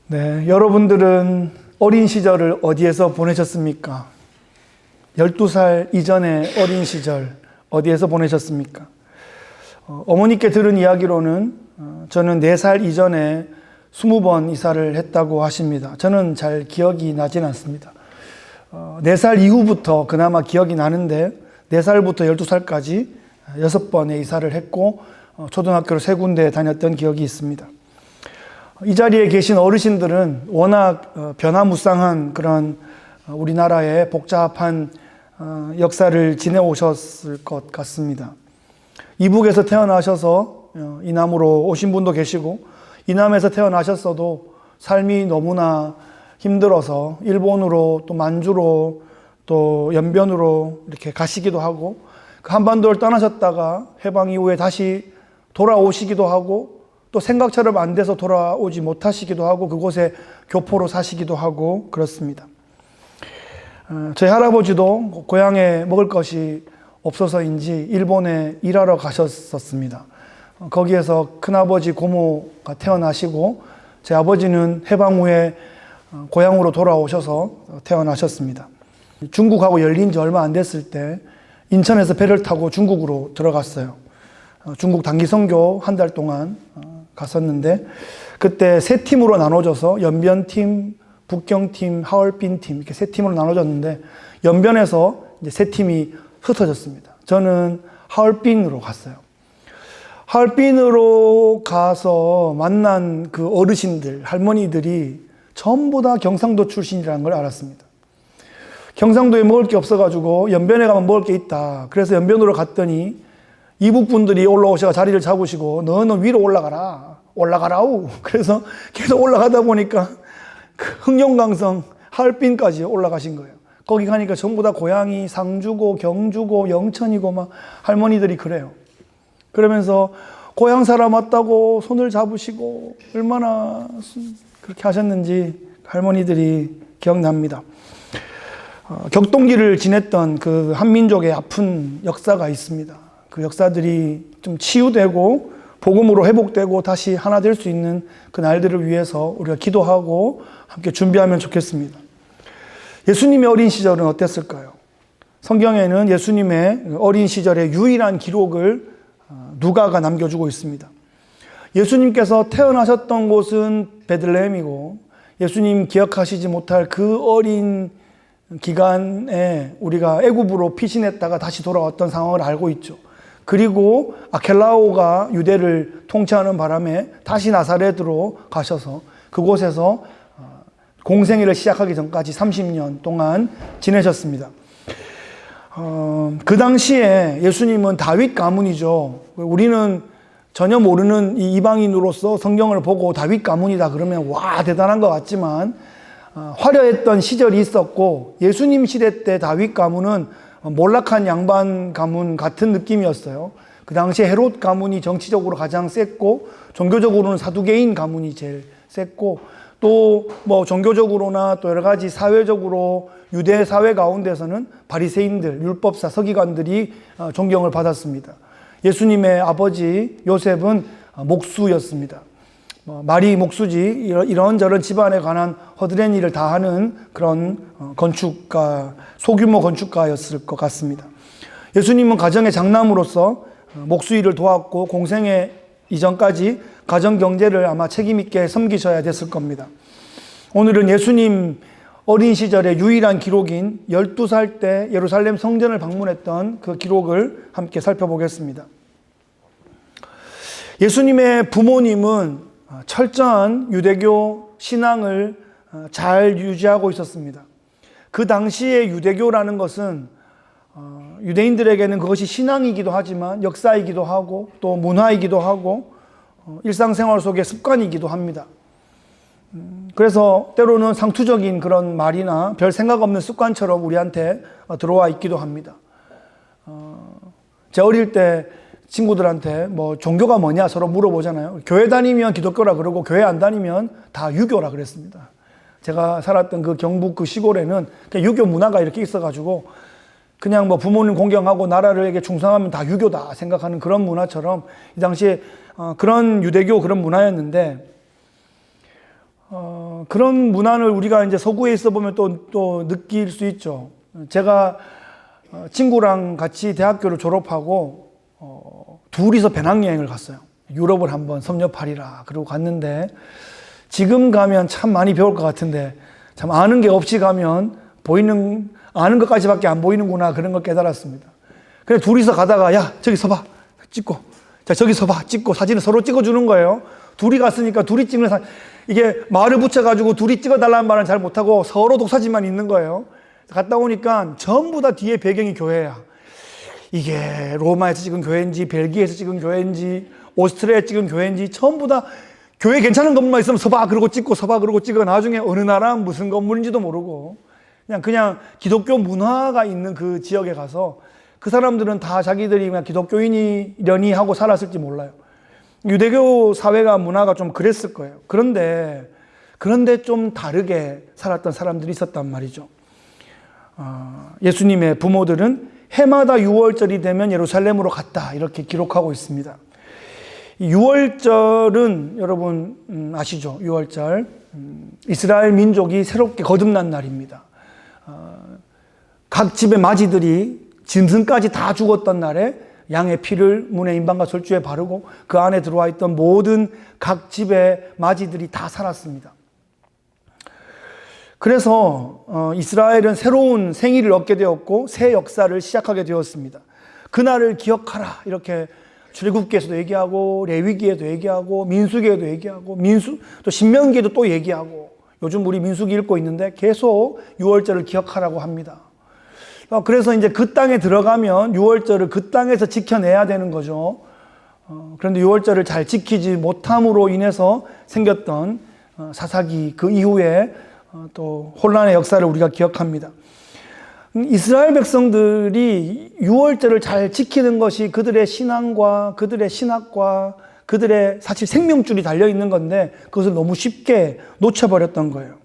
네, 여러분들은 어린 시절을 어디에서 보내셨습니까? 12살 이전의 어린 시절 어디에서 보내셨습니까? 어머니께 들은 이야기로는 저는 4살 이전에 20번 이사를 했다고 하십니다. 저는 잘 기억이 나진 않습니다. 4살 이후부터 그나마 기억이 나는데 4살부터 12살까지 6번의 이사를 했고 초등학교를 3군데 다녔던 기억이 있습니다. 이 자리에 계신 어르신들은 워낙 변화무쌍한 그런 우리나라의 복잡한 역사를 지내오셨을 것 같습니다. 이북에서 태어나셔서 이남으로 오신 분도 계시고, 이남에서 태어나셨어도 삶이 너무나 힘들어서 일본으로 또 만주로 또 연변으로 이렇게 가시기도 하고, 그 한반도를 떠나셨다가 해방 이후에 다시 돌아오시기도 하고, 또 생각처럼 안 돼서 돌아오지 못하시기도 하고, 그곳에 교포로 사시기도 하고 그렇습니다. 저희 할아버지도 고향에 먹을 것이 없어서인지 일본에 일하러 가셨었습니다. 거기에서 큰아버지 고모가 태어나시고, 제 아버지는 해방 후에 고향으로 돌아오셔서 태어나셨습니다. 중국하고 열린 지 얼마 안 됐을 때 인천에서 배를 타고 중국으로 들어갔어요. 중국 단기 선교 한 달 동안 갔었는데, 그때 3팀으로 나눠져서 연변팀, 북경팀, 하얼빈팀 이렇게 3팀으로 나눠졌는데, 연변에서 이제 3팀이 흩어졌습니다. 저는 하얼빈으로 갔어요. 하얼빈으로 가서 만난 그 어르신들, 할머니들이 전부 다 경상도 출신이라는 걸 알았습니다. 경상도에 먹을 게 없어가지고 연변에 가면 먹을 게 있다. 그래서 연변으로 갔더니 이북 분들이 올라오셔서 자리를 잡으시고, 너는 위로 올라가라우. 그래서 계속 올라가다 보니까 그 흥룡강성 하얼빈까지 올라가신 거예요. 거기 가니까 전부 다 고향이 상주고 경주고 영천이고 막 할머니들이 그래요. 그러면서 고향 사람 왔다고 손을 잡으시고 얼마나 그렇게 하셨는지 할머니들이 기억납니다. 격동기를 지냈던 그 한민족의 아픈 역사가 있습니다. 그 역사들이 좀 치유되고 복음으로 회복되고 다시 하나 될 수 있는 그 날들을 위해서 우리가 기도하고 함께 준비하면 좋겠습니다. 예수님의 어린 시절은 어땠을까요? 성경에는 예수님의 어린 시절의 유일한 기록을 누가가 남겨주고 있습니다. 예수님께서 태어나셨던 곳은 베들레헴이고, 예수님 기억하시지 못할 그 어린 기간에 우리가 애굽으로 피신했다가 다시 돌아왔던 상황을 알고 있죠. 그리고 아켈라오가 유대를 통치하는 바람에 다시 나사렛으로 가셔서 그곳에서 공생애를 시작하기 전까지 30년 동안 지내셨습니다. 그 당시에 예수님은 다윗 가문이죠. 우리는 전혀 모르는 이 이방인으로서 성경을 보고 다윗 가문이다 그러면 와 대단한 것 같지만, 화려했던 시절이 있었고, 예수님 시대 때 다윗 가문은 몰락한 양반 가문 같은 느낌이었어요. 그 당시에 헤롯 가문이 정치적으로 가장 셌고, 종교적으로는 사두개인 가문이 제일 셌고, 또 뭐 종교적으로나 또 여러 가지 사회적으로 유대 사회 가운데서는 바리새인들, 율법사, 서기관들이 존경을 받았습니다. 예수님의 아버지 요셉은 목수였습니다. 말이 목수지 이런저런 집안에 관한 허드렛 일을 다 하는 그런 건축가, 소규모 건축가였을 것 같습니다. 예수님은 가정의 장남으로서 목수 일을 도왔고, 공생애 이전까지 가정 경제를 아마 책임 있게 섬기셔야 됐을 겁니다. 오늘은 예수님 어린 시절의 유일한 기록인 12살 때 예루살렘 성전을 방문했던 그 기록을 함께 살펴보겠습니다. 예수님의 부모님은 철저한 유대교 신앙을 잘 유지하고 있었습니다. 그 당시의 유대교라는 것은 유대인들에게는 그것이 신앙이기도 하지만 역사이기도 하고 또 문화이기도 하고 일상생활 속의 습관이기도 합니다. 그래서 때로는 상투적인 그런 말이나 별 생각 없는 습관처럼 우리한테 들어와 있기도 합니다. 제 어릴 때 친구들한테 뭐 종교가 뭐냐 서로 물어보잖아요. 교회 다니면 기독교라 그러고 교회 안 다니면 다 유교라 그랬습니다. 제가 살았던 그 경북 그 시골에는 그냥 유교 문화가 이렇게 있어가지고 그냥 뭐 부모님 공경하고 나라에게 충성하면 다 유교다 생각하는 그런 문화처럼 이 당시에 그런 유대교 그런 문화였는데 그런 문안을 우리가 이제 서구에 있어 보면 또 느낄 수 있죠. 제가 친구랑 같이 대학교를 졸업하고 둘이서 배낭여행을 갔어요. 유럽을 한번 섭렵하리라. 그러고 갔는데 지금 가면 참 많이 배울 것 같은데 참 아는 게 없이 가면 아는 것까지밖에 안 보이는구나 그런 걸 깨달았습니다. 그래 둘이서 가다가 야 저기 서봐 찍고 자 저기 서봐 찍고 사진을 서로 찍어주는 거예요. 둘이 갔으니까 둘이 찍는 이게 말을 붙여가지고 둘이 찍어달라는 말은 잘 못하고 서로 독사진만 있는 거예요. 갔다 오니까 전부 다 뒤에 배경이 교회야. 이게 로마에서 찍은 교회인지 벨기에에서 찍은 교회인지 오스트리아에 찍은 교회인지 전부 다 교회 괜찮은 건물만 있으면 서봐 그러고 찍고 서봐 그러고 찍어 나중에 어느 나라 무슨 건물인지도 모르고 그냥 기독교 문화가 있는 그 지역에 가서 그 사람들은 다 자기들이 그냥 기독교인이려니 하고 살았을지 몰라요. 유대교 사회가 문화가 좀 그랬을 거예요. 그런데 좀 다르게 살았던 사람들이 있었단 말이죠. 예수님의 부모들은 해마다 유월절이 되면 예루살렘으로 갔다 이렇게 기록하고 있습니다. 유월절은 여러분 아시죠? 유월절 이스라엘 민족이 새롭게 거듭난 날입니다. 각 집의 마지들이 짐승까지 다 죽었던 날에 양의 피를 문의 임방과 절주에 바르고 그 안에 들어와 있던 모든 각 집의 마지들이 다 살았습니다. 그래서 이스라엘은 새로운 생일을 얻게 되었고 새 역사를 시작하게 되었습니다. 그날을 기억하라 이렇게 출애굽기에서도 얘기하고 레위기에도 얘기하고 민수기에도 얘기하고 또 신명기에도 또 얘기하고 요즘 우리 민수기 읽고 있는데 계속 유월절을 기억하라고 합니다. 그래서 이제 그 땅에 들어가면 유월절을 그 땅에서 지켜내야 되는 거죠. 그런데 유월절을 잘 지키지 못함으로 인해서 생겼던 사사기 그 이후에 또 혼란의 역사를 우리가 기억합니다. 이스라엘 백성들이 유월절을 잘 지키는 것이 그들의 신앙과 그들의 신학과 그들의 사실 생명줄이 달려있는 건데 그것을 너무 쉽게 놓쳐버렸던 거예요.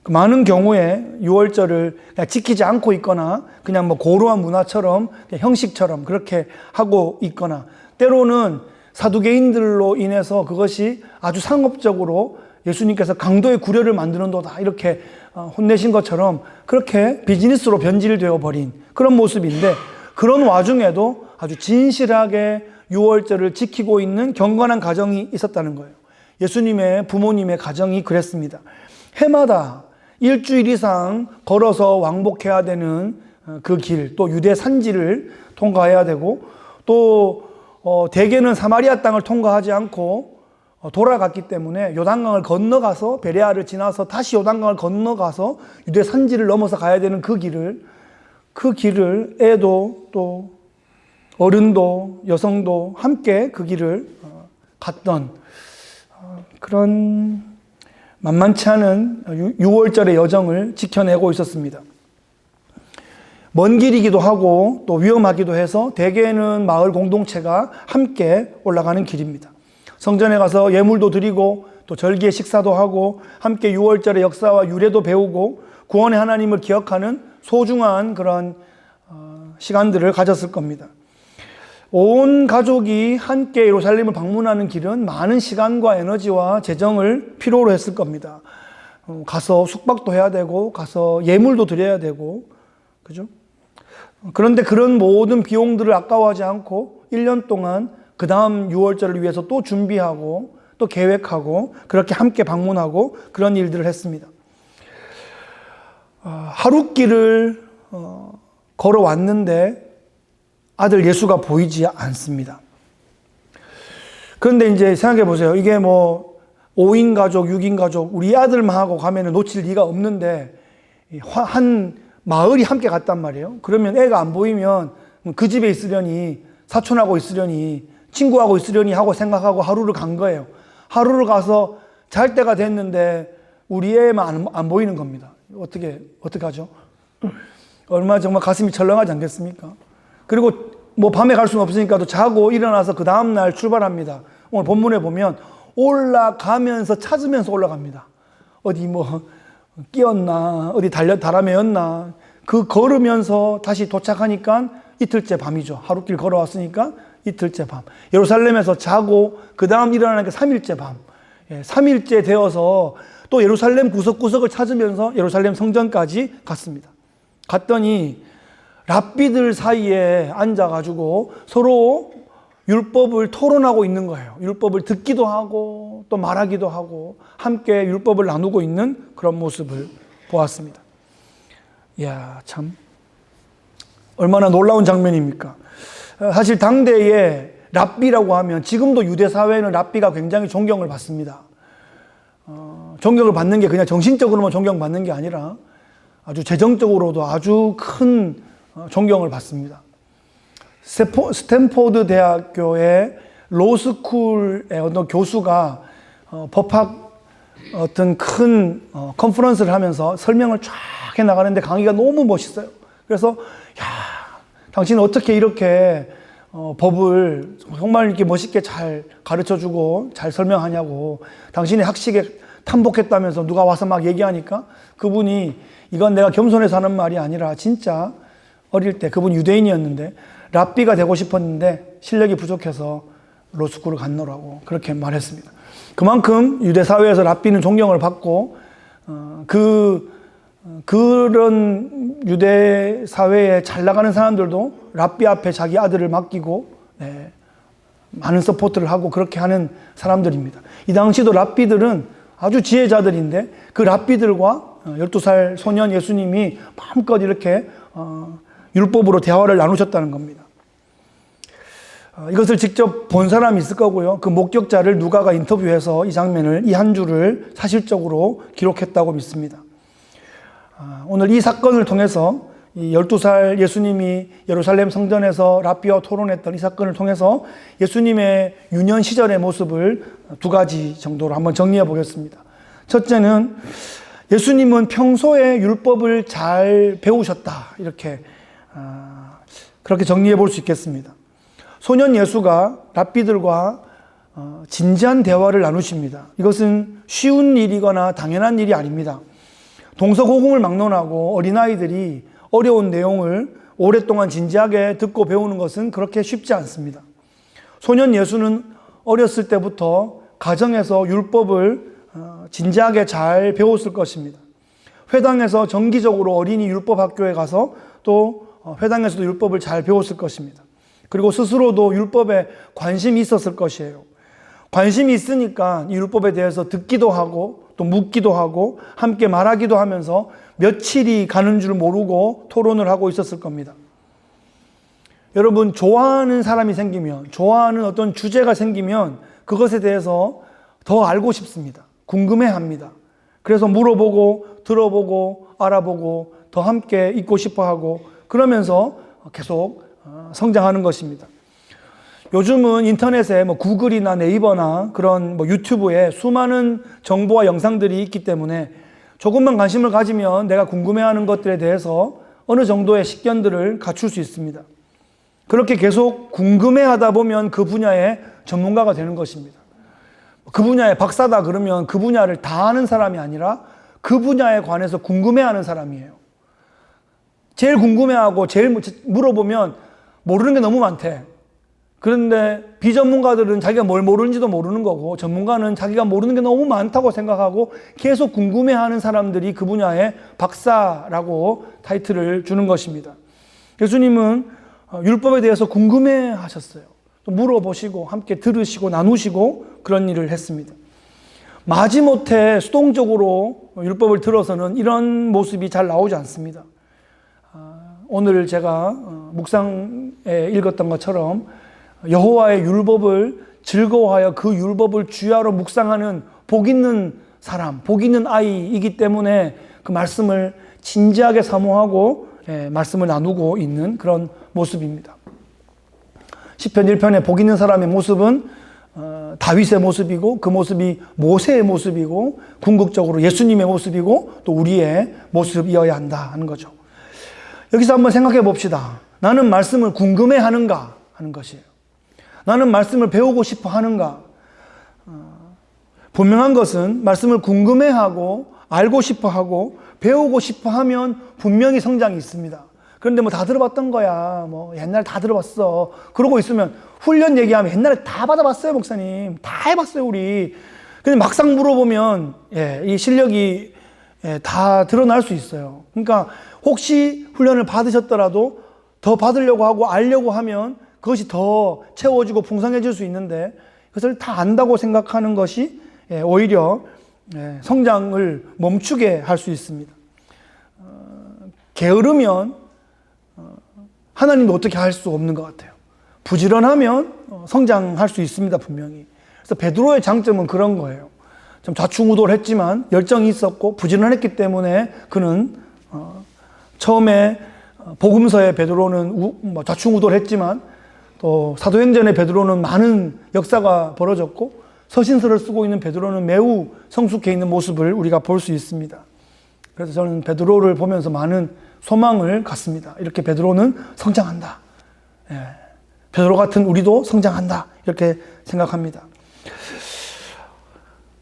많은 경우에 유월절을 그냥 지키지 않고 있거나 그냥 뭐 고루한 문화처럼 형식처럼 그렇게 하고 있거나 때로는 사두개인들로 인해서 그것이 아주 상업적으로 예수님께서 강도의 구려를 만드는도다 이렇게 혼내신 것처럼 그렇게 비즈니스로 변질되어 버린 그런 모습인데 그런 와중에도 아주 진실하게 유월절을 지키고 있는 경건한 가정이 있었다는 거예요. 예수님의 부모님의 가정이 그랬습니다. 해마다 일주일 이상 걸어서 왕복해야 되는 그 길, 또 유대 산지를 통과해야 되고 또 대개는 사마리아 땅을 통과하지 않고 돌아갔기 때문에 요단강을 건너가서 베레아를 지나서 다시 요단강을 건너가서 유대 산지를 넘어서 가야 되는 그 길을 애도 또 어른도 여성도 함께 그 길을 갔던 그런 만만치 않은 유월절의 여정을 지켜내고 있었습니다. 먼 길이기도 하고 또 위험하기도 해서 대개는 마을 공동체가 함께 올라가는 길입니다. 성전에 가서 예물도 드리고 또 절기의 식사도 하고 함께 유월절의 역사와 유래도 배우고 구원의 하나님을 기억하는 소중한 그런 시간들을 가졌을 겁니다. 온 가족이 함께 예루살렘을 방문하는 길은 많은 시간과 에너지와 재정을 필요로 했을 겁니다. 가서 숙박도 해야 되고 가서 예물도 드려야 되고 그죠? 그런데 그런 모든 비용들을 아까워하지 않고 1년 동안 그 다음 유월절을 위해서 또 준비하고 또 계획하고 그렇게 함께 방문하고 그런 일들을 했습니다. 하룻길을 걸어왔는데 아들 예수가 보이지 않습니다. 그런데 이제 생각해 보세요. 이게 뭐 5인 가족, 6인 가족 우리 아들만 하고 가면은 놓칠 리가 없는데 한 마을이 함께 갔단 말이에요. 그러면 애가 안 보이면 그 집에 있으려니 사촌하고 있으려니 친구하고 있으려니 하고 생각하고 하루를 간 거예요. 하루를 가서 잘 때가 됐는데 우리 애만 안 보이는 겁니다. 어떻게 하죠? 얼마나 정말 가슴이 철렁하지 않겠습니까? 그리고 뭐 밤에 갈 수는 없으니까 또 자고 일어나서 그 다음날 출발합니다. 오늘 본문에 보면 올라가면서 찾으면서 올라갑니다. 어디 뭐 끼었나 어디 다라매였나 그 걸으면서 다시 도착하니까 이틀째 밤이죠. 하루길 걸어왔으니까 이틀째 밤. 예루살렘에서 자고 그 다음 일어나니까 3일째 밤. 3일째 되어서 또 예루살렘 구석구석을 찾으면서 예루살렘 성전까지 갔습니다. 갔더니 랍비들 사이에 앉아가지고 서로 율법을 토론하고 있는 거예요. 율법을 듣기도 하고 또 말하기도 하고 함께 율법을 나누고 있는 그런 모습을 보았습니다. 이야, 참 얼마나 놀라운 장면입니까? 사실 당대에 랍비라고 하면 지금도 유대 사회는 랍비가 굉장히 존경을 받습니다. 존경을 받는 게 그냥 정신적으로만 존경받는 게 아니라 아주 재정적으로도 아주 큰 존경을 받습니다. 스탠포드 대학교의 로스쿨의 어떤 교수가 법학 어떤 큰 컨퍼런스를 하면서 설명을 쫙 해나가는데 강의가 너무 멋있어요. 그래서 야, 당신은 어떻게 이렇게 법을 정말 이렇게 멋있게 잘 가르쳐주고 잘 설명하냐고, 당신이 학식에 탐복했다면서 누가 와서 막 얘기하니까 그분이 이건 내가 겸손해서 하는 말이 아니라 진짜 어릴 때 그분 유대인이었는데 랍비가 되고 싶었는데 실력이 부족해서 로스쿨을 갔노라고 그렇게 말했습니다. 그만큼 유대 사회에서 랍비는 존경을 받고 그런 유대 사회에 잘 나가는 사람들도 랍비 앞에 자기 아들을 맡기고 많은 서포트를 하고 그렇게 하는 사람들입니다. 이 당시도 랍비들은 아주 지혜자들인데 그 랍비들과 12살 소년 예수님이 마음껏 이렇게 율법으로 대화를 나누셨다는 겁니다. 이것을 직접 본 사람이 있을 거고요. 그 목격자를 누가가 인터뷰해서 이 장면을, 이 한 줄을 사실적으로 기록했다고 믿습니다. 오늘 이 사건을 통해서 이 12살 예수님이 예루살렘 성전에서 랍비와 토론했던 이 사건을 통해서 예수님의 유년 시절의 모습을 두 가지 정도로 한번 정리해 보겠습니다. 첫째는 예수님은 평소에 율법을 잘 배우셨다. 이렇게 그렇게 정리해 볼 수 있겠습니다. 소년 예수가 랍비들과 진지한 대화를 나누십니다. 이것은 쉬운 일이거나 당연한 일이 아닙니다. 동서고금을 막론하고 어린아이들이 어려운 내용을 오랫동안 진지하게 듣고 배우는 것은 그렇게 쉽지 않습니다. 소년 예수는 어렸을 때부터 가정에서 율법을 진지하게 잘 배웠을 것입니다. 회당에서 정기적으로 어린이 율법 학교에 가서 또 회당에서도 율법을 잘 배웠을 것입니다. 그리고 스스로도 율법에 관심이 있었을 것이에요. 관심이 있으니까 이 율법에 대해서 듣기도 하고 또 묻기도 하고 함께 말하기도 하면서 며칠이 가는 줄 모르고 토론을 하고 있었을 겁니다. 여러분, 좋아하는 사람이 생기면, 좋아하는 어떤 주제가 생기면 그것에 대해서 더 알고 싶습니다. 궁금해합니다. 그래서 물어보고 들어보고 알아보고 더 함께 있고 싶어하고 그러면서 계속 성장하는 것입니다. 요즘은 인터넷에 구글이나 네이버나 그런 유튜브에 수많은 정보와 영상들이 있기 때문에 조금만 관심을 가지면 내가 궁금해하는 것들에 대해서 어느 정도의 식견들을 갖출 수 있습니다. 그렇게 계속 궁금해하다 보면 그 분야의 전문가가 되는 것입니다. 그 분야의 박사다 그러면 그 분야를 다 아는 사람이 아니라 그 분야에 관해서 궁금해하는 사람이에요. 제일 궁금해하고 제일 물어보면 모르는 게 너무 많대. 그런데 비전문가들은 자기가 뭘 모르는지도 모르는 거고 전문가는 자기가 모르는 게 너무 많다고 생각하고 계속 궁금해하는 사람들이 그 분야의 박사라고 타이틀을 주는 것입니다. 예수님은 율법에 대해서 궁금해하셨어요. 또 물어보시고 함께 들으시고 나누시고 그런 일을 했습니다. 마지못해 수동적으로 율법을 들어서는 이런 모습이 잘 나오지 않습니다. 오늘 제가 묵상에 읽었던 것처럼 여호와의 율법을 즐거워하여 그 율법을 주야로 묵상하는 복 있는 사람, 복 있는 아이이기 때문에 그 말씀을 진지하게 사모하고 말씀을 나누고 있는 그런 모습입니다. 시편 1편의 복 있는 사람의 모습은 다윗의 모습이고 그 모습이 모세의 모습이고 궁극적으로 예수님의 모습이고 또 우리의 모습이어야 한다 하는 거죠. 여기서 한번 생각해 봅시다. 나는 말씀을 궁금해하는가 하는 것이에요. 나는 말씀을 배우고 싶어 하는가? 분명한 것은 말씀을 궁금해하고 알고 싶어 하고 배우고 싶어 하면 분명히 성장이 있습니다. 그런데 다 들어봤던 거야. 옛날에 다 들어봤어. 그러고 있으면 훈련 얘기하면 옛날에 다 받아봤어요, 목사님. 다 해봤어요, 우리. 근데 막상 물어보면 이 실력이 다 드러날 수 있어요. 그러니까 혹시 훈련을 받으셨더라도 더 받으려고 하고 알려고 하면 그것이 더 채워지고 풍성해질 수 있는데 그것을 다 안다고 생각하는 것이 오히려 성장을 멈추게 할 수 있습니다. 게으르면 하나님도 어떻게 할 수 없는 것 같아요. 부지런하면 성장할 수 있습니다, 분명히. 그래서 베드로의 장점은 그런 거예요. 좀 좌충우돌했지만 열정이 있었고 부지런했기 때문에 그는 처음에 복음서의 베드로는 좌충우돌했지만 또 사도행전의 베드로는 많은 역사가 벌어졌고 서신서를 쓰고 있는 베드로는 매우 성숙해 있는 모습을 우리가 볼 수 있습니다. 그래서 저는 베드로를 보면서 많은 소망을 갖습니다. 이렇게 베드로는 성장한다. 베드로 같은 우리도 성장한다. 이렇게 생각합니다.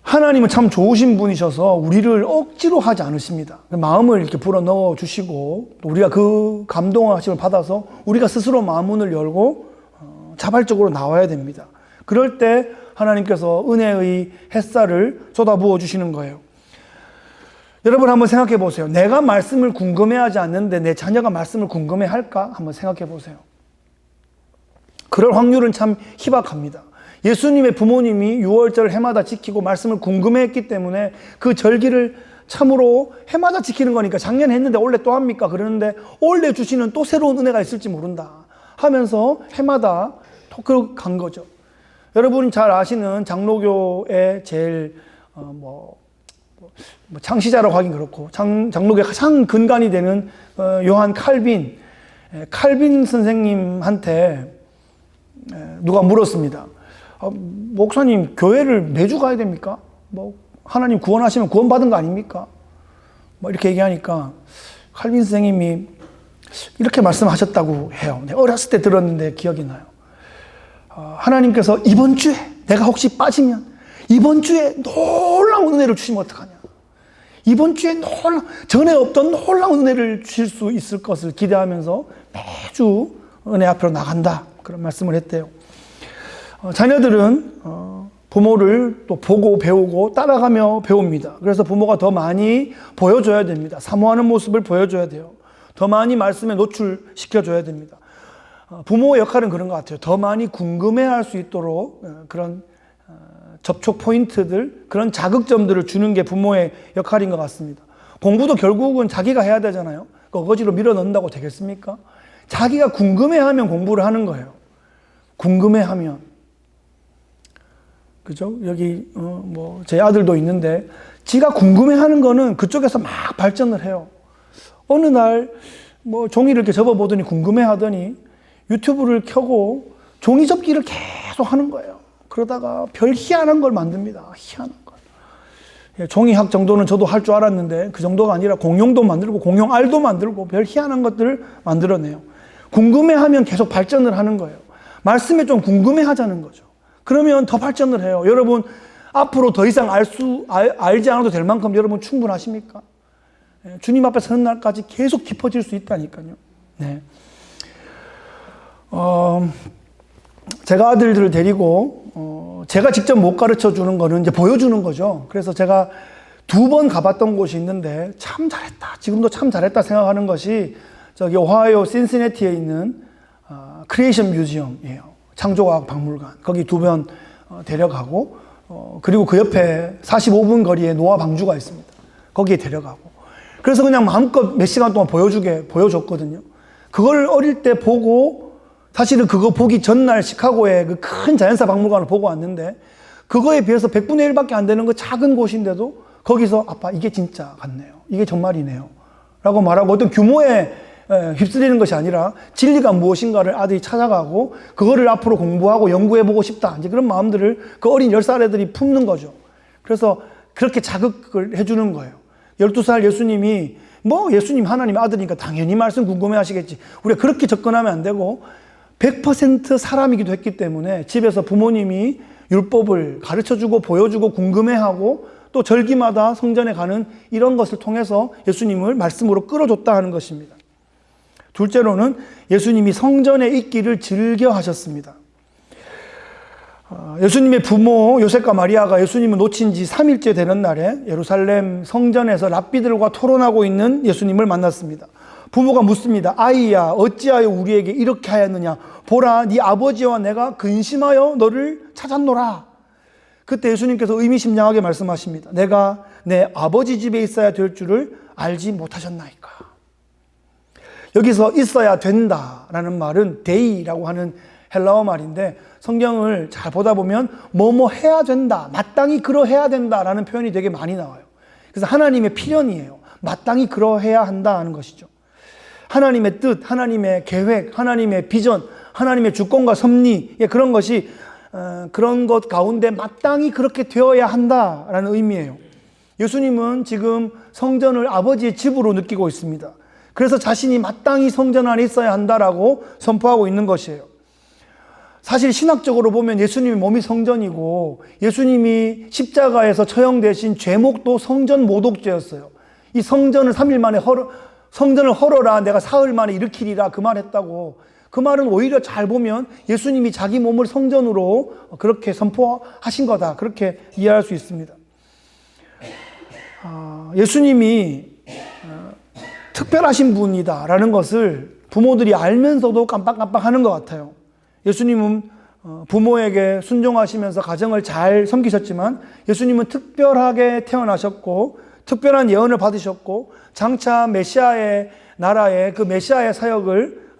하나님은 참 좋으신 분이셔서 우리를 억지로 하지 않으십니다. 마음을 이렇게 불어넣어 주시고 또 우리가 그 감동하심을 받아서 우리가 스스로 마음문을 열고 자발적으로 나와야 됩니다. 그럴 때 하나님께서 은혜의 햇살을 쏟아부어 주시는 거예요. 여러분 한번 생각해 보세요. 내가 말씀을 궁금해하지 않는데 내 자녀가 말씀을 궁금해할까? 한번 생각해 보세요. 그럴 확률은 참 희박합니다. 예수님의 부모님이 유월절 해마다 지키고 말씀을 궁금해했기 때문에 그 절기를 참으로 해마다 지키는 거니까 작년에 했는데 올해 또 합니까? 그러는데 올해 주시는 또 새로운 은혜가 있을지 모른다 하면서 해마다 또 간 거죠. 여러분이 잘 아시는 장로교의 제일 창시자라고 하긴 그렇고 장로교의 가장 근간이 되는 요한 칼빈 선생님한테 누가 물었습니다. 목사님 교회를 매주 가야 됩니까? 하나님 구원하시면 구원받은 거 아닙니까? 이렇게 얘기하니까 칼빈 선생님이 이렇게 말씀하셨다고 해요. 어렸을 때 들었는데 기억이 나요. 하나님께서 이번 주에 내가 혹시 빠지면 이번 주에 놀라운 은혜를 주시면 어떡하냐. 이번 주에 전에 없던 놀라운 은혜를 주실 수 있을 것을 기대하면서 매주 은혜 앞으로 나간다. 그런 말씀을 했대요. 자녀들은 부모를 또 보고 배우고 따라가며 배웁니다. 그래서 부모가 더 많이 보여줘야 됩니다. 사모하는 모습을 보여줘야 돼요. 더 많이 말씀에 노출시켜줘야 됩니다. 부모의 역할은 그런 것 같아요. 더 많이 궁금해할 수 있도록 그런 접촉 포인트들, 그런 자극점들을 주는 게 부모의 역할인 것 같습니다. 공부도 결국은 자기가 해야 되잖아요. 어거지로 밀어 넣는다고 되겠습니까? 자기가 궁금해하면 공부를 하는 거예요. 궁금해하면. 그죠? 여기 제 아들도 있는데 지가 궁금해하는 거는 그쪽에서 막 발전을 해요. 어느 날 종이를 이렇게 접어보더니 궁금해하더니 유튜브를 켜고 종이 접기를 계속 하는 거예요. 그러다가 별 희한한 걸 만듭니다. 희한한 걸. 종이학 정도는 저도 할 줄 알았는데 그 정도가 아니라 공룡도 만들고 공룡알도 만들고 별 희한한 것들을 만들어내요. 궁금해하면 계속 발전을 하는 거예요. 말씀에 좀 궁금해하자는 거죠. 그러면 더 발전을 해요. 여러분 앞으로 더 이상 알지 않아도 될 만큼 여러분 충분하십니까? 주님 앞에 서는 날까지 계속 깊어질 수 있다니까요. 네. 제가 아들들을 데리고 제가 직접 못 가르쳐 주는 거는 이제 보여주는 거죠. 그래서 제가 2번 가봤던 곳이 있는데 참 잘했다. 지금도 참 잘했다 생각하는 것이 저기 오하이오 신시내티에 있는 크리에이션 뮤지엄이에요. 창조과학 박물관. 거기 2번 데려가고 그리고 그 옆에 45분 거리에 노아 방주가 있습니다. 거기에 데려가고 그래서 그냥 마음껏 몇 시간 동안 보여줬거든요. 그걸 어릴 때 보고 사실은 그거 보기 전날 시카고의 그 큰 자연사 박물관을 보고 왔는데 그거에 비해서 100분의 1밖에 안 되는 그 작은 곳인데도 거기서 아빠 이게 진짜 같네요. 이게 정말이네요. 라고 말하고 어떤 규모에 휩쓸리는 것이 아니라 진리가 무엇인가를 아들이 찾아가고 그거를 앞으로 공부하고 연구해보고 싶다. 이제 그런 마음들을 그 어린 10살 애들이 품는 거죠. 그래서 그렇게 자극을 해주는 거예요. 12살 예수님이 예수님 하나님 아들이니까 당연히 말씀 궁금해 하시겠지. 우리가 그렇게 접근하면 안 되고 100% 사람이기도 했기 때문에 집에서 부모님이 율법을 가르쳐주고 보여주고 궁금해하고 또 절기마다 성전에 가는 이런 것을 통해서 예수님을 말씀으로 끌어줬다 하는 것입니다. 둘째로는 예수님이 성전에 있기를 즐겨 하셨습니다. 예수님의 부모 요셉과 마리아가 예수님을 놓친 지 3일째 되는 날에 예루살렘 성전에서 랍비들과 토론하고 있는 예수님을 만났습니다. 부모가 묻습니다. 아이야, 어찌하여 우리에게 이렇게 하였느냐? 보라, 네 아버지와 내가 근심하여 너를 찾았노라. 그때 예수님께서 의미심장하게 말씀하십니다. 내가 내 아버지 집에 있어야 될 줄을 알지 못하셨나이까. 여기서 있어야 된다라는 말은 데이라고 하는 헬라어 말인데, 성경을 잘 보다 보면 뭐뭐 해야 된다, 마땅히 그러해야 된다라는 표현이 되게 많이 나와요. 그래서 하나님의 필연이에요. 마땅히 그러해야 한다는 것이죠. 하나님의 뜻, 하나님의 계획, 하나님의 비전, 하나님의 주권과 섭리, 그런 것이 그런 것 가운데 마땅히 그렇게 되어야 한다라는 의미예요. 예수님은 지금 성전을 아버지의 집으로 느끼고 있습니다. 그래서 자신이 마땅히 성전 안에 있어야 한다라고 선포하고 있는 것이에요. 사실 신학적으로 보면 예수님의 몸이 성전이고 예수님이 십자가에서 처형되신 죄목도 성전 모독죄였어요. 이 성전을 3일 만에 성전을 헐어라, 내가 사흘 만에 일으키리라, 그 말 했다고. 그 말은 오히려 잘 보면 예수님이 자기 몸을 성전으로 그렇게 선포하신 거다, 그렇게 이해할 수 있습니다. 예수님이 특별하신 분이다라는 것을 부모들이 알면서도 깜빡깜빡 하는 것 같아요. 예수님은 부모에게 순종하시면서 가정을 잘 섬기셨지만 예수님은 특별하게 태어나셨고 특별한 예언을 받으셨고 장차 메시아의 나라의 그 메시아의 사역을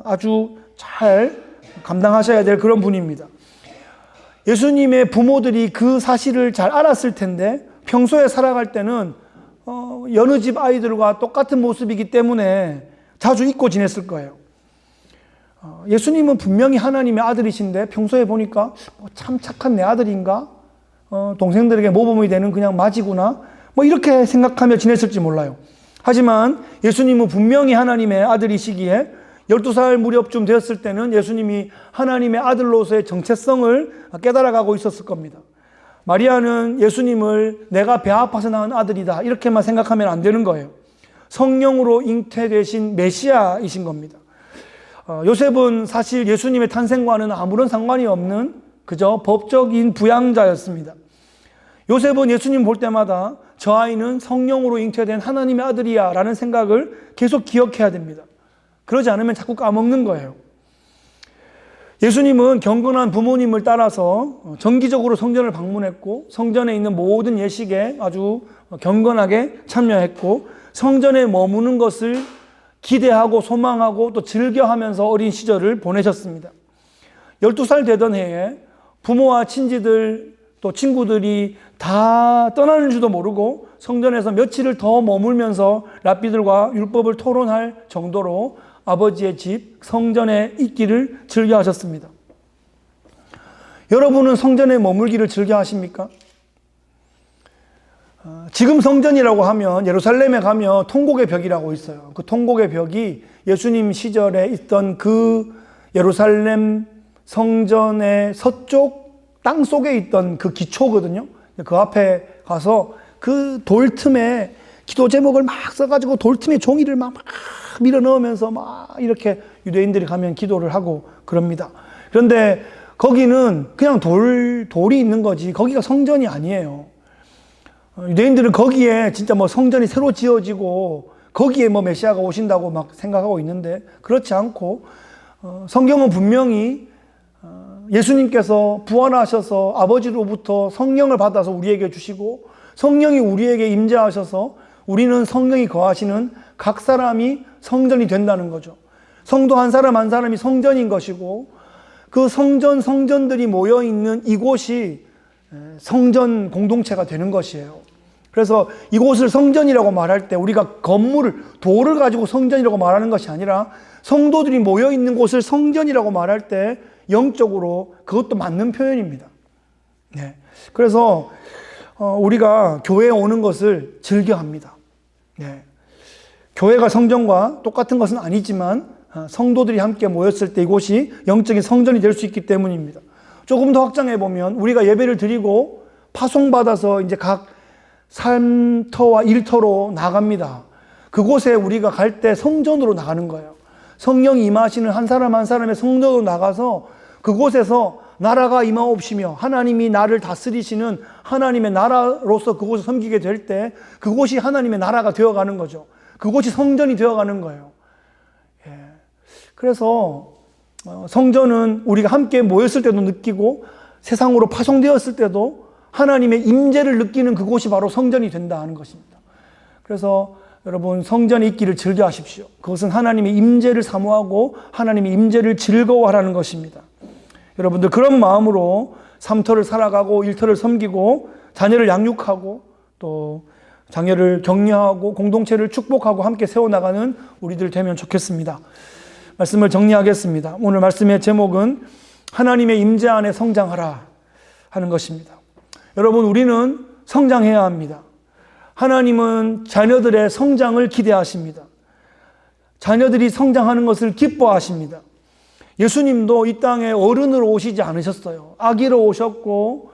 아주 잘 감당하셔야 될 그런 분입니다. 예수님의 부모들이 그 사실을 잘 알았을 텐데 평소에 살아갈 때는 여느 집 아이들과 똑같은 모습이기 때문에 자주 잊고 지냈을 거예요. 예수님은 분명히 하나님의 아들이신데 평소에 보니까 참 착한 내 아들인가? 동생들에게 모범이 되는 그냥 맞이구나? 이렇게 생각하며 지냈을지 몰라요. 하지만 예수님은 분명히 하나님의 아들이시기에 12살 무렵쯤 되었을 때는 예수님이 하나님의 아들로서의 정체성을 깨달아가고 있었을 겁니다. 마리아는 예수님을 내가 배 아파서 낳은 아들이다 이렇게만 생각하면 안 되는 거예요. 성령으로 잉태되신 메시아이신 겁니다. 요셉은 사실 예수님의 탄생과는 아무런 상관이 없는 그저 법적인 부양자였습니다. 요셉은 예수님 볼 때마다 저 아이는 성령으로 잉태된 하나님의 아들이야 라는 생각을 계속 기억해야 됩니다. 그러지 않으면 자꾸 까먹는 거예요. 예수님은 경건한 부모님을 따라서 정기적으로 성전을 방문했고 성전에 있는 모든 예식에 아주 경건하게 참여했고 성전에 머무는 것을 기대하고 소망하고 또 즐겨하면서 어린 시절을 보내셨습니다. 12살 되던 해에 부모와 친지들 또 친구들이 다 떠나는 줄도 모르고 성전에서 며칠을 더 머물면서 랍비들과 율법을 토론할 정도로 아버지의 집 성전에 있기를 즐겨 하셨습니다. 여러분은 성전에 머물기를 즐겨 하십니까? 지금 성전이라고 하면 예루살렘에 가면 통곡의 벽이라고 있어요. 그 통곡의 벽이 예수님 시절에 있던 그 예루살렘 성전의 서쪽 땅 속에 있던 그 기초거든요. 그 앞에 가서 그 돌 틈에 기도 제목을 막 써가지고 돌 틈에 종이를 막 밀어 넣으면서 막 이렇게 유대인들이 가면 기도를 하고 그럽니다. 그런데 거기는 그냥 돌이 있는 거지 거기가 성전이 아니에요. 유대인들은 거기에 진짜 성전이 새로 지어지고 거기에 메시아가 오신다고 막 생각하고 있는데 그렇지 않고 성경은 분명히 예수님께서 부활하셔서 아버지로부터 성령을 받아서 우리에게 주시고 성령이 우리에게 임재하셔서 우리는 성령이 거하시는 각 사람이 성전이 된다는 거죠. 성도 한 사람 한 사람이 성전인 것이고 그 성전들이 모여있는 이곳이 성전 공동체가 되는 것이에요. 그래서 이곳을 성전이라고 말할 때 우리가 돌을 가지고 성전이라고 말하는 것이 아니라 성도들이 모여있는 곳을 성전이라고 말할 때 영적으로 그것도 맞는 표현입니다. 네. 그래서 우리가 교회에 오는 것을 즐겨합니다. 네. 교회가 성전과 똑같은 것은 아니지만 성도들이 함께 모였을 때 이곳이 영적인 성전이 될 수 있기 때문입니다. 조금 더 확장해 보면 우리가 예배를 드리고 파송받아서 이제 각 삶터와 일터로 나갑니다. 그곳에 우리가 갈 때 성전으로 나가는 거예요. 성령이 임하시는 한 사람 한 사람의 성전으로 나가서 그곳에서 나라가 임하옵시며 하나님이 나를 다스리시는 하나님의 나라로서 그곳을 섬기게 될 때 그곳이 하나님의 나라가 되어가는 거죠. 그곳이 성전이 되어가는 거예요. 그래서 성전은 우리가 함께 모였을 때도 느끼고 세상으로 파송되었을 때도 하나님의 임재를 느끼는 그곳이 바로 성전이 된다 하는 것입니다. 그래서 여러분 성전에 있기를 즐겨하십시오. 그것은 하나님의 임재를 사모하고 하나님의 임재를 즐거워하라는 것입니다. 여러분들 그런 마음으로 삶터를 살아가고 일터를 섬기고 자녀를 양육하고 또 자녀를 격려하고 공동체를 축복하고 함께 세워나가는 우리들 되면 좋겠습니다. 말씀을 정리하겠습니다. 오늘 말씀의 제목은 하나님의 임재 안에 성장하라 하는 것입니다. 여러분 우리는 성장해야 합니다. 하나님은 자녀들의 성장을 기대하십니다. 자녀들이 성장하는 것을 기뻐하십니다. 예수님도 이 땅에 어른으로 오시지 않으셨어요. 아기로 오셨고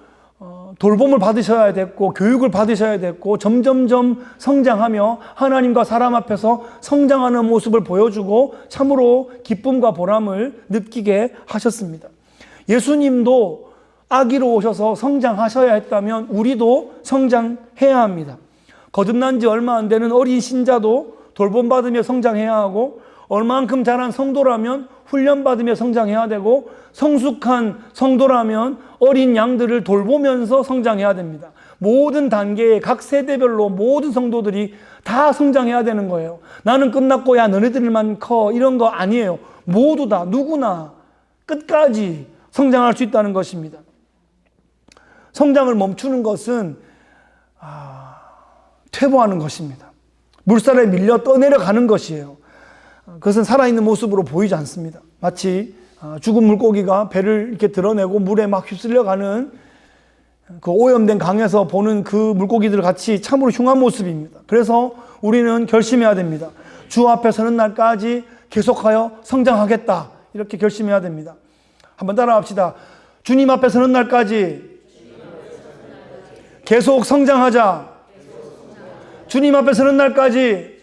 돌봄을 받으셔야 됐고 교육을 받으셔야 됐고 점점점 성장하며 하나님과 사람 앞에서 성장하는 모습을 보여주고 참으로 기쁨과 보람을 느끼게 하셨습니다. 예수님도 아기로 오셔서 성장하셔야 했다면 우리도 성장해야 합니다. 거듭난 지 얼마 안 되는 어린 신자도 돌봄받으며 성장해야 하고 얼만큼 자란 성도라면 훈련받으며 성장해야 되고 성숙한 성도라면 어린 양들을 돌보면서 성장해야 됩니다. 모든 단계의 각 세대별로 모든 성도들이 다 성장해야 되는 거예요. 나는 끝났고 야 너네들만 커 이런 거 아니에요. 모두 다 누구나 끝까지 성장할 수 있다는 것입니다. 성장을 멈추는 것은 퇴보하는 것입니다. 물살에 밀려 떠내려가는 것이에요. 그것은 살아있는 모습으로 보이지 않습니다. 마치 죽은 물고기가 배를 이렇게 드러내고 물에 막 휩쓸려가는 그 오염된 강에서 보는 그 물고기들 같이 참으로 흉한 모습입니다. 그래서 우리는 결심해야 됩니다. 주 앞에 서는 날까지 계속하여 성장하겠다. 이렇게 결심해야 됩니다. 한번 따라합시다. 주님 앞에 서는 날까지 계속 성장하자. 주님 앞에 서는 날까지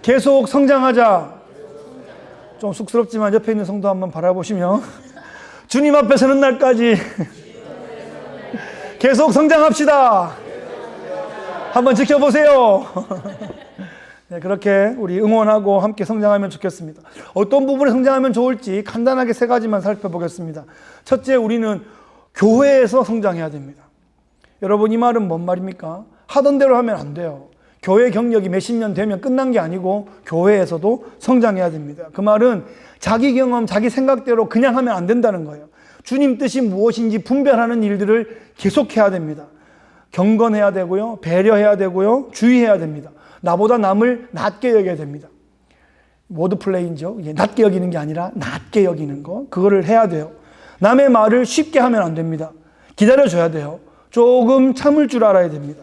계속 성장하자. 좀 쑥스럽지만 옆에 있는 성도 한번 바라보시며 주님 앞에 서는 날까지 계속 성장합시다. 한번 지켜보세요. 네, 그렇게 우리 응원하고 함께 성장하면 좋겠습니다. 어떤 부분에 성장하면 좋을지 간단하게 세 가지만 살펴보겠습니다. 첫째, 우리는 교회에서 성장해야 됩니다. 여러분 이 말은 뭔 말입니까? 하던 대로 하면 안 돼요. 교회 경력이 몇십 년 되면 끝난 게 아니고 교회에서도 성장해야 됩니다. 그 말은 자기 경험, 자기 생각대로 그냥 하면 안 된다는 거예요. 주님 뜻이 무엇인지 분별하는 일들을 계속해야 됩니다. 경건해야 되고요. 배려해야 되고요. 주의해야 됩니다. 나보다 남을 낮게 여겨야 됩니다. 워드 플레이죠. 낮게 여기는 게 아니라 낮게 여기는 거. 그거를 해야 돼요. 남의 말을 쉽게 하면 안 됩니다. 기다려줘야 돼요. 조금 참을 줄 알아야 됩니다.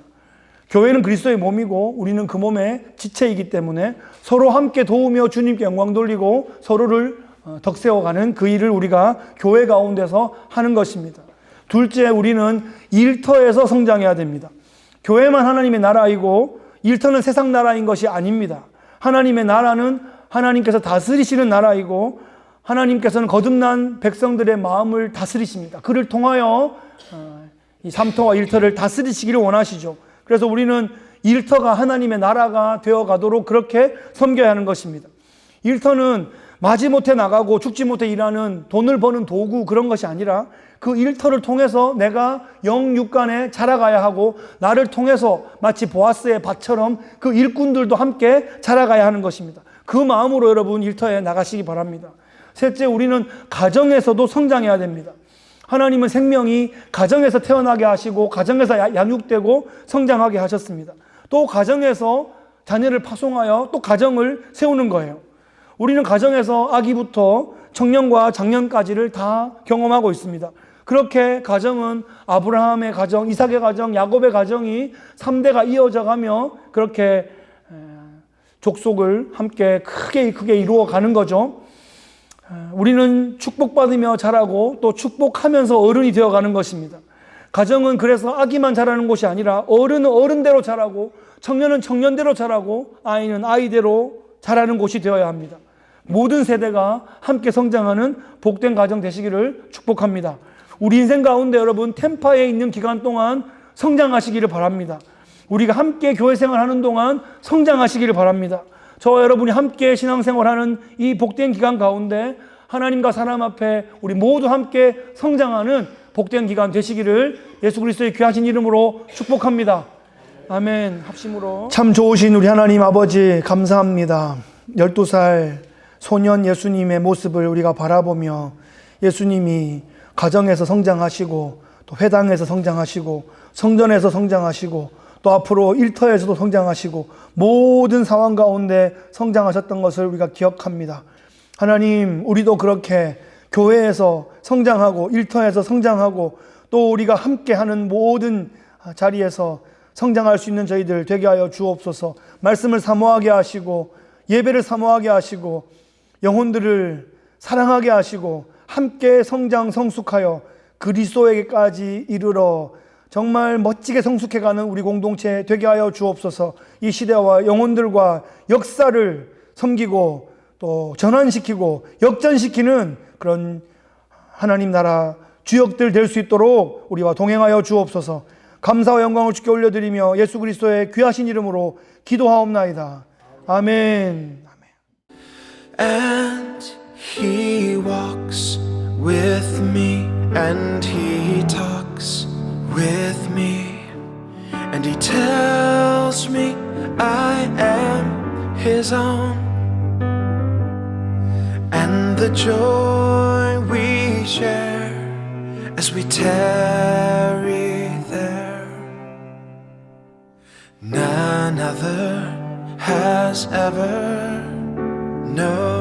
교회는 그리스도의 몸이고 우리는 그 몸의 지체이기 때문에 서로 함께 도우며 주님께 영광 돌리고 서로를 덕세워가는 그 일을 우리가 교회 가운데서 하는 것입니다. 둘째, 우리는 일터에서 성장해야 됩니다. 교회만 하나님의 나라이고 일터는 세상 나라인 것이 아닙니다. 하나님의 나라는 하나님께서 다스리시는 나라이고 하나님께서는 거듭난 백성들의 마음을 다스리십니다. 그를 통하여 이 삶터와 일터를 다스리시기를 원하시죠. 그래서 우리는 일터가 하나님의 나라가 되어가도록 그렇게 섬겨야 하는 것입니다. 일터는 마지못해 나가고 죽지 못해 일하는 돈을 버는 도구 그런 것이 아니라 그 일터를 통해서 내가 영육간에 자라가야 하고 나를 통해서 마치 보아스의 밭처럼 그 일꾼들도 함께 자라가야 하는 것입니다. 그 마음으로 여러분 일터에 나가시기 바랍니다. 셋째, 우리는 가정에서도 성장해야 됩니다. 하나님은 생명이 가정에서 태어나게 하시고 가정에서 양육되고 성장하게 하셨습니다. 또 가정에서 자녀를 파송하여 또 가정을 세우는 거예요. 우리는 가정에서 아기부터 청년과 장년까지를 다 경험하고 있습니다. 그렇게 가정은 아브라함의 가정, 이삭의 가정, 야곱의 가정이 3대가 이어져 가며 그렇게 족속을 함께 크게 이루어가는 거죠. 우리는 축복받으며 자라고 또 축복하면서 어른이 되어가는 것입니다. 가정은 그래서 아기만 자라는 곳이 아니라 어른은 어른대로 자라고 청년은 청년대로 자라고 아이는 아이대로 자라는 곳이 되어야 합니다. 모든 세대가 함께 성장하는 복된 가정 되시기를 축복합니다. 우리 인생 가운데 여러분 템파에 있는 기간 동안 성장하시기를 바랍니다. 우리가 함께 교회 생활하는 동안 성장하시기를 바랍니다. 저와 여러분이 함께 신앙생활하는 이 복된 기간 가운데 하나님과 사람 앞에 우리 모두 함께 성장하는 복된 기간 되시기를 예수 그리스도의 귀하신 이름으로 축복합니다. 아멘. 합심으로. 참 좋으신 우리 하나님 아버지 감사합니다. 12살 소년 예수님의 모습을 우리가 바라보며 예수님이 가정에서 성장하시고 또 회당에서 성장하시고 성전에서 성장하시고 또 앞으로 일터에서도 성장하시고 모든 상황 가운데 성장하셨던 것을 우리가 기억합니다. 하나님, 우리도 그렇게 교회에서 성장하고 일터에서 성장하고 또 우리가 함께하는 모든 자리에서 성장할 수 있는 저희들 되게 하여 주옵소서. 말씀을 사모하게 하시고 예배를 사모하게 하시고 영혼들을 사랑하게 하시고 함께 성장 성숙하여 그리스도에게까지 이르러 정말 멋지게 성숙해가는 우리 공동체 되게 하여 주옵소서. 이 시대와 영혼들과 역사를 섬기고 또 전환시키고 역전시키는 그런 하나님 나라 주역들 될 수 있도록 우리와 동행하여 주옵소서. 감사와 영광을 주께 올려드리며 예수 그리스도의 귀하신 이름으로 기도하옵나이다. 아멘. And he walks with me, and he talks with me, and he tells me I am his own, and the joy we share as we tarry there, none other has ever known.